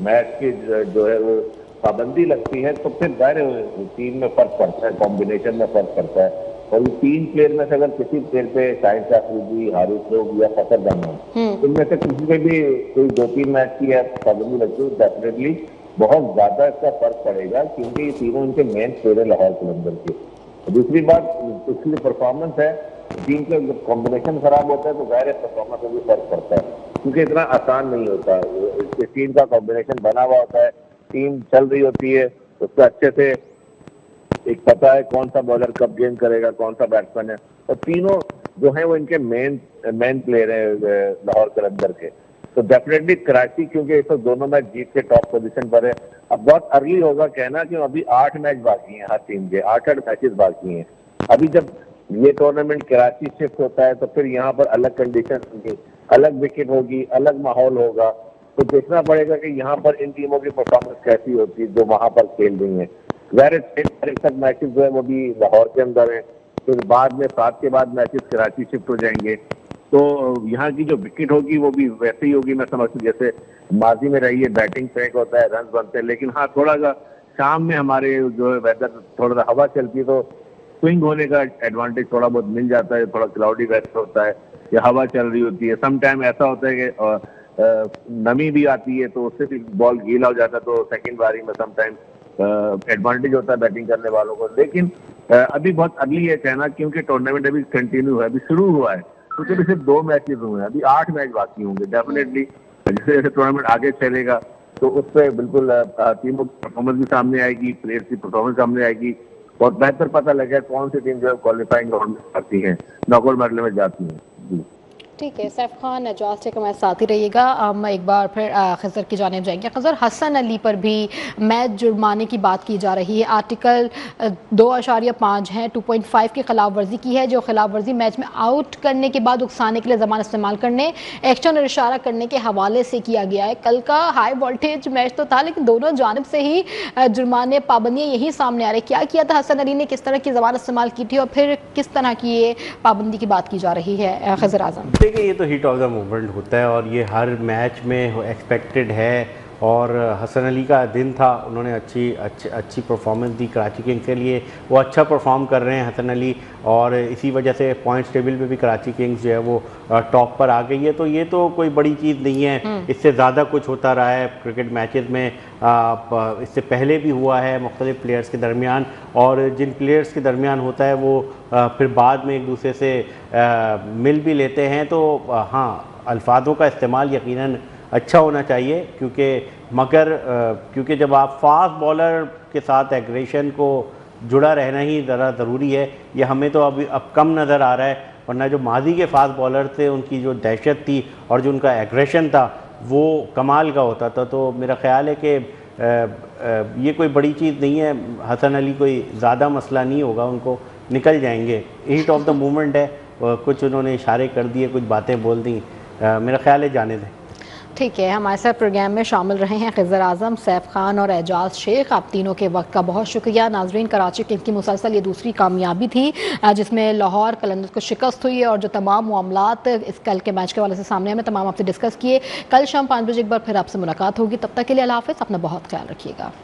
मैच की जो है वो पाबंदी लगती है तो फिर जाहिर टीम में फर्क पड़ता है, कॉम्बिनेशन में फर्क पड़ता है। और तीन प्लेयर में से अगर किसी प्लेयर पे शाहीन शाह अफरीदी, हारिस रऊफ़ या फ़खर ज़मान, इनमें से किसी पे भी कोई 2-3 मैच की पाबंदी लगती है, डेफिनेटली बहुत ज्यादा इसका फर्क पड़ेगा, क्योंकि ये तीनों इनके मेन प्लेयर है लाहौर कलंदर के। दूसरी बात, उसकी जो परफॉर्मेंस है, टीम का जब कॉम्बिनेशन खराब होता है तो जाहिर परफॉर्मेंस में भी फर्क पड़ता है, क्योंकि इतना आसान नहीं होता। इस टीम का कॉम्बिनेशन बना हुआ होता है, टीम चल रही होती है, उसको अच्छे से एक पता है कौन सा बॉलर कब गेंद करेगा, कौन सा बैट्समैन है, और तीनों जो है वो इनके मेन प्लेयर है लाहौर कलंदर के। तो डेफिनेटली कराची, क्योंकि इस वक्त दोनों मैच जीत के टॉप पोजीशन पर है। अब बहुत अर्ली होगा कहना कि अभी 8 मैच बाकी हैं, हर टीम के 8 मैचेस बाकी हैं। अभी जब ये टूर्नामेंट कराची शिफ्ट होता है तो फिर यहाँ पर अलग कंडीशन होगी, अलग विकेट होगी, अलग माहौल होगा, तो देखना पड़ेगा कि यहाँ पर इन टीमों की परफॉर्मेंस कैसी होती है जो वहां पर खेल रही है। वैसे 6 तारीख तक मैचेस जो है वो भी लाहौर के अंदर है, फिर बाद में 7 के बाद मैचेस कराची शिफ्ट हो जाएंगे, तो यहाँ की जो विकेट होगी वो भी वैसे ही होगी। मैं समझती जैसे माजी में रही है, बैटिंग फेंक होता है, रन बनते हैं, लेकिन हाँ थोड़ा सा शाम में हमारे जो है वेदर थोड़ा सा हवा चलती है तो स्विंग होने का एडवांटेज थोड़ा बहुत मिल जाता है। थोड़ा क्लाउडी वेदर होता है या हवा चल रही होती है, सम टाइम ऐसा होता है कि नमी भी आती है तो उससे भी बॉल गीला हो जाता है, तो सेकंड बारी में सम टाइम एडवांटेज होता है बैटिंग करने वालों को। लेकिन अभी बहुत अर्ली है कहना, क्योंकि टूर्नामेंट अभी कंटिन्यू है, अभी शुरू हुआ है, क्योंकि अभी सिर्फ 2 मैचेस हुए हैं, अभी 8 मैच बाकी होंगे। डेफिनेटली जैसे जैसे टूर्नामेंट आगे चलेगा तो उस पर बिल्कुल टीमों की परफॉर्मेंस भी सामने आएगी, प्लेयर्स की परफॉर्मेंस सामने आएगी, और बेहतर पता लगेगा कौन सी टीम जो है क्वालिफाइंग राउंड में आती है, नॉकआउट मैच में जाती है। जी ठीक है, सैफ खान एजाज टेक हमारे साथ ही रहिएगा। हम एक बार फिर खज़र की जानिब जाएंगे। खज़र, हसन अली पर भी मैच जुर्माने की बात की जा रही है। आर्टिकल 2.5 है, 2.5 की खिलाफ वर्जी की है, जो खिलाफ वर्जी मैच में आउट करने के बाद उकसाने के लिए ज़बान इस्तेमाल करने, एक्शन और इशारा करने के हवाले से किया गया है। कल का हाई वोल्टेज मैच तो था, लेकिन दोनों जानिब से ही जुर्माने, पाबंदियाँ यही सामने आ रही। क्या किया था हसन अली ने, किस तरह की ज़बान इस्तेमाल की थी, और फिर किस तरह की ये पाबंदी की बात की जा रही है? खज़र आज़म, देखिए, ये तो हिट ऑफ द मूवमेंट होता है और ये हर मैच में एक्सपेक्टेड है। और हसन अली का दिन था, उन्होंने अच्छी परफॉर्मेंस दी कराची किंग्स के लिए, वो अच्छा परफॉर्म कर रहे हैं हसन अली, और इसी वजह से पॉइंट्स टेबल पे भी कराची किंग्स जो है वो टॉप पर आ गई है। तो ये तो कोई बड़ी चीज़ नहीं है, इससे ज़्यादा कुछ होता रहा है क्रिकेट मैचेस में, इससे पहले भी हुआ है मुख्तलिफ प्लेयर्स के दरमियान, और जिन प्लेयर्स के दरमियान होता है वो फिर बाद में एक दूसरे से मिल भी लेते हैं। तो हाँ, अल्फाजों का इस्तेमाल यकीनन अच्छा होना चाहिए, क्योंकि जब आप फास्ट बॉलर के साथ एग्रेशन को जुड़ा रहना ही ज़रा ज़रूरी है। ये हमें तो अब कम नज़र आ रहा है, वरना जो माजी के फास्ट बॉलर थे उनकी जो दहशत थी और जो उनका एग्रेशन था वो कमाल का होता था। तो मेरा ख्याल है कि ये कोई बड़ी चीज़ नहीं है, हसन अली कोई ज़्यादा मसला नहीं होगा, उनको निकल जाएंगे। हीट ऑफ द मोमेंट है, कुछ उन्होंने इशारे कर दिए, कुछ बातें बोल दी, मेरा ख्याल है जाने दें। ठीक है, हमारे साथ प्रोग्राम में शामिल रहे हैं खिज़र आज़म, सैफ खान और एजाज शेख। आप तीनों के वक्त का बहुत शुक्रिया। नाजरीन, कराची किंग्स की मुसलसल ये दूसरी कामयाबी थी जिसमें लाहौर कलंदर्स को शिकस्त हुई है, और जो तमाम मामलात इस कल के मैच के वाले से सामने हमें तमाम आपसे डिस्कस किए। कल शाम 5 बजे एक बार फिर आपसे मुलाकात होगी। तब तक के लिए अल्लाह हाफ़िज़, अपना बहुत ख्याल रखिएगा।